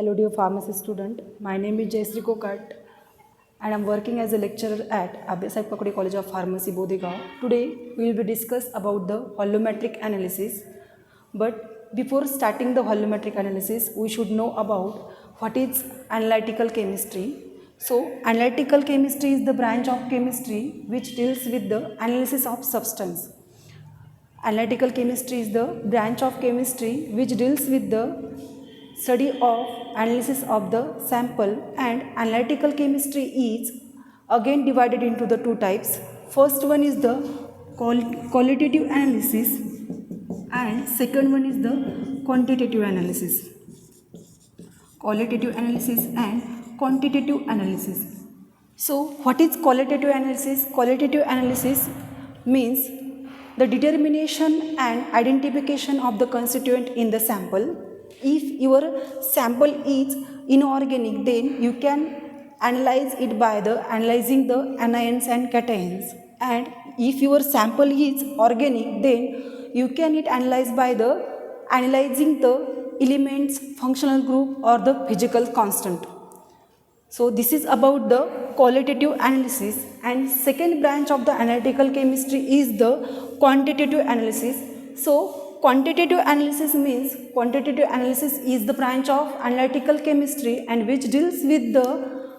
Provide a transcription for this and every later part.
Hello dear pharmacy student, my name is Jayshree Kokat and I am working as a lecturer at Abhyasai Pakade College of Pharmacy, Bodhgaon. Today we will be discuss about the volumetric analysis. But before starting the volumetric analysis, we should know about what is analytical chemistry. So analytical chemistry is the branch of chemistry which deals with the analysis of substance. Analytical chemistry is the branch of chemistry which deals with the study of analysis of the sample, and analytical chemistry is again divided into the two types. First one is the qualitative analysis and second one is the quantitative analysis. Qualitative analysis and quantitative analysis. So what is qualitative analysis? Qualitative analysis means the determination and identification of the constituent in the sample. If your sample is inorganic, then you can analyze it by the analyzing the anions and cations, and if your sample is organic, then you can it analyze by the analyzing the elements, functional group or the physical constant. So this is about the qualitative analysis, and second branch of the analytical chemistry is the quantitative analysis. So quantitative analysis means quantitative analysis is the branch of analytical chemistry and which deals with the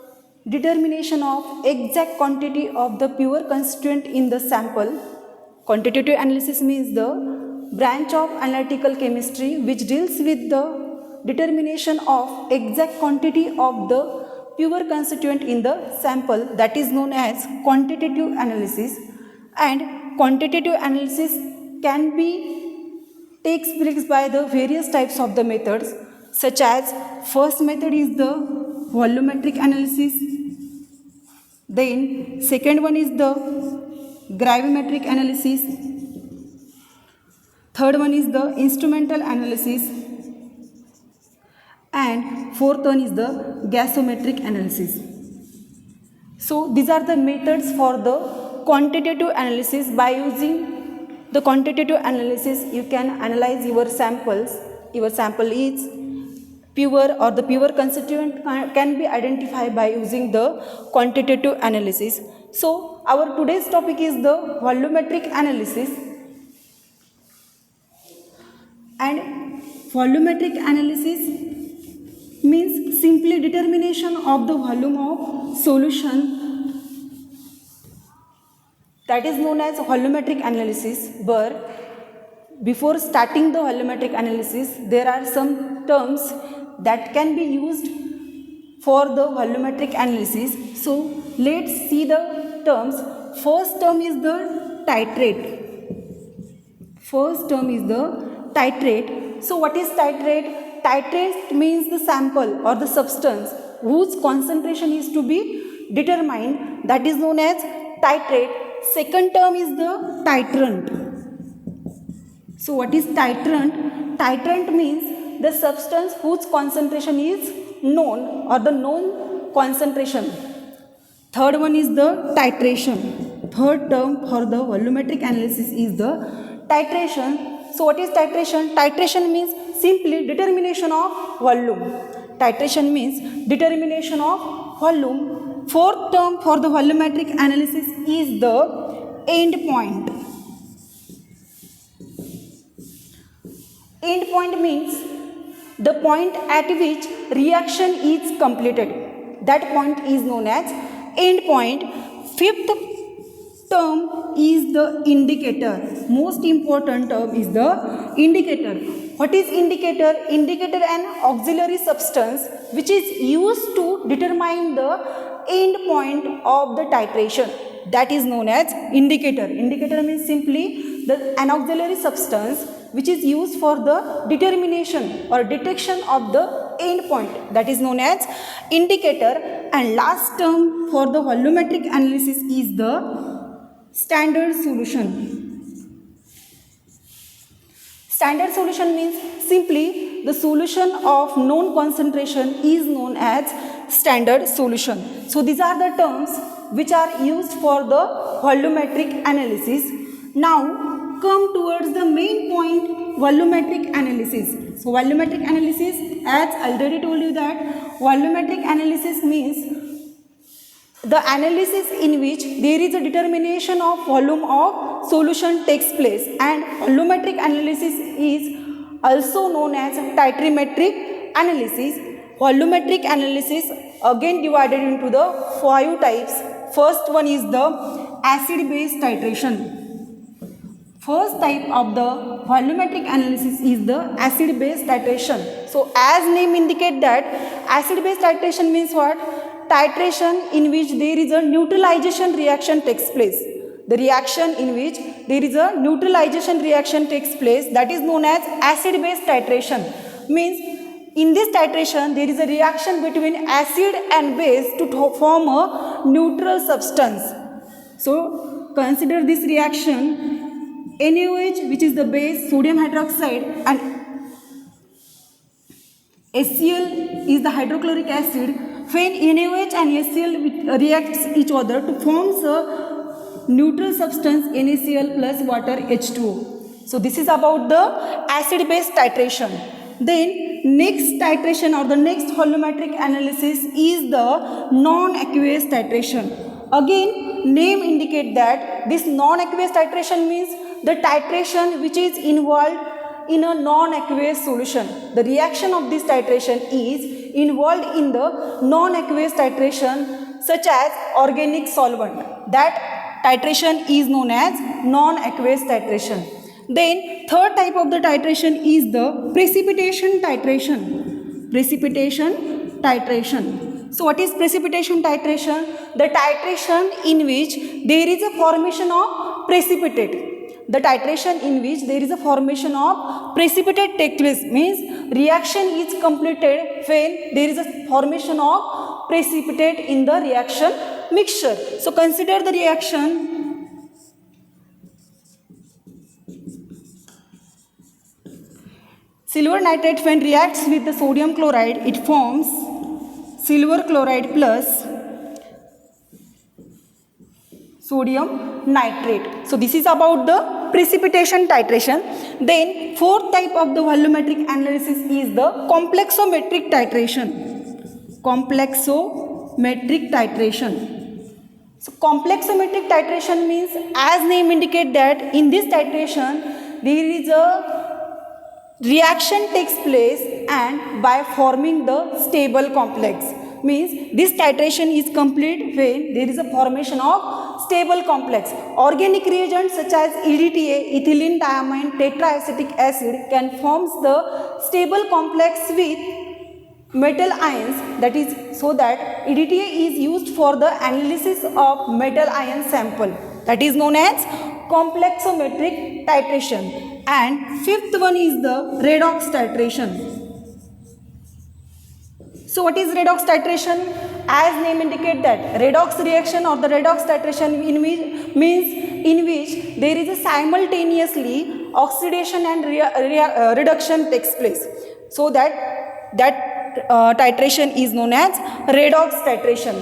determination of exact quantity of the pure constituent in the sample. Quantitative analysis means the branch of analytical chemistry which deals with the determination of exact quantity of the pure constituent in the sample, that is known as quantitative analysis. And quantitative analysis can be takes place by the various types of the methods, such as first method is the volumetric analysis, then second one is the gravimetric analysis, third one is the instrumental analysis, and fourth one is the gasometric analysis. So these are the methods for the quantitative analysis. By using the quantitative analysis, you can analyze your samples. Your sample is pure or the pure constituent can be identified by using the quantitative analysis. So our today's topic is the volumetric analysis. And volumetric analysis means simply determination of the volume of solution, that is known as volumetric analysis. But before starting the volumetric analysis, there are some terms that can be used for the volumetric analysis. So let's see the terms. First term is the titrate. First term is the titrate. So what is titrate? Titrate means the sample or the substance whose concentration is to be determined, that is known as titrate. Second term is the titrant. So what is titrant? Titrant means the substance whose concentration is known or the known concentration. Third one is the titration. Third term for the volumetric analysis is the titration. So what is titration? Titration means simply determination of volume. Titration means determination of volume. Fourth term for the volumetric analysis is the end point. End point means the point at which reaction is completed. That point is known as end point. Fifth term is the indicator. Most important term is the indicator. What is indicator? Indicator an auxiliary substance which is used to determine the end point of the titration, that is known as indicator. Indicator means simply an auxiliary substance which is used for the determination or detection of the end point, that is known as indicator. And last term for the volumetric analysis is the standard solution. Standard solution means simply the solution of known concentration is known as standard solution. So these are the terms which are used for the volumetric analysis. Now come towards the main point, volumetric analysis. So volumetric analysis as I already told you that volumetric analysis means the analysis in which there is a determination of volume of solution takes place, and volumetric analysis is also known as titrimetric analysis. Volumetric analysis again divided into the 5 types. First one is the acid base titration. First type of the volumetric analysis is the acid base titration. So as name indicate that acid base titration means what? Titration in which there is a neutralization reaction takes place. The reaction in which there is a neutralization reaction takes place, that is known as acid base titration. Means in this titration there is a reaction between acid and base to form a neutral substance. So consider this reaction. NaOH, which is the base, sodium hydroxide, and HCl is the hydrochloric acid. When NaOH and HCl reacts each other to form a neutral substance NaCl plus water H2O. So this is about the acid base titration. Then next titration or the next volumetric analysis is the non-aqueous titration. Again, name indicate that this non-aqueous titration means the titration which is involved in a non-aqueous solution. The reaction of this titration is involved in the non-aqueous titration such as organic solvent. That titration is known as non-aqueous titration. Then third type of the titration is the precipitation titration. Precipitation titration. So what is precipitation titration? The titration in which there is a formation of precipitate. The titration in which there is a formation of precipitate take place means reaction is completed when there is a formation of precipitate in the reaction mixture. So consider the reaction. Silver nitrate when reacts with the sodium chloride, it forms silver chloride plus sodium nitrate. So this is about the precipitation titration. Then fourth type of the volumetric analysis is the complexometric titration. Complexometric titration. So complexometric titration means, as name indicate that in this titration there is a reaction takes place and by forming the stable complex. Means this titration is complete when there is a formation of stable complex. Organic reagents such as EDTA, ethylene diamine tetraacetic acid can form the stable complex with metal ions, that is so that EDTA is used for the analysis of metal ion sample, that is known as complexometric titration. And fifth one is the redox titration. So what is redox titration? As name indicate that redox reaction or the redox titration in which means in which there is a simultaneously oxidation and reduction takes place. So that titration is known as redox titration.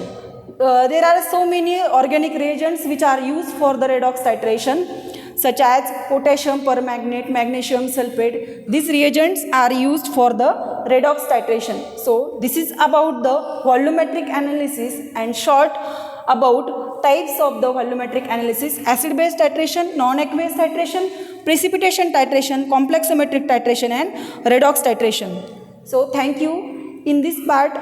There are so many organic reagents which are used for the redox titration, such as potassium permanganate, magnesium sulfate. These reagents are used for the redox titration. So this is about the volumetric analysis and short about types of the volumetric analysis: acid base titration, non-aqueous titration, precipitation titration, complexometric titration, and redox titration. So thank you. In this part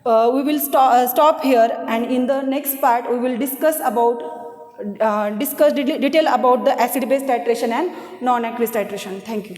we will stop here, and in the next part we will discuss detail about the acid base titration and non-aqueous titration. Thank you.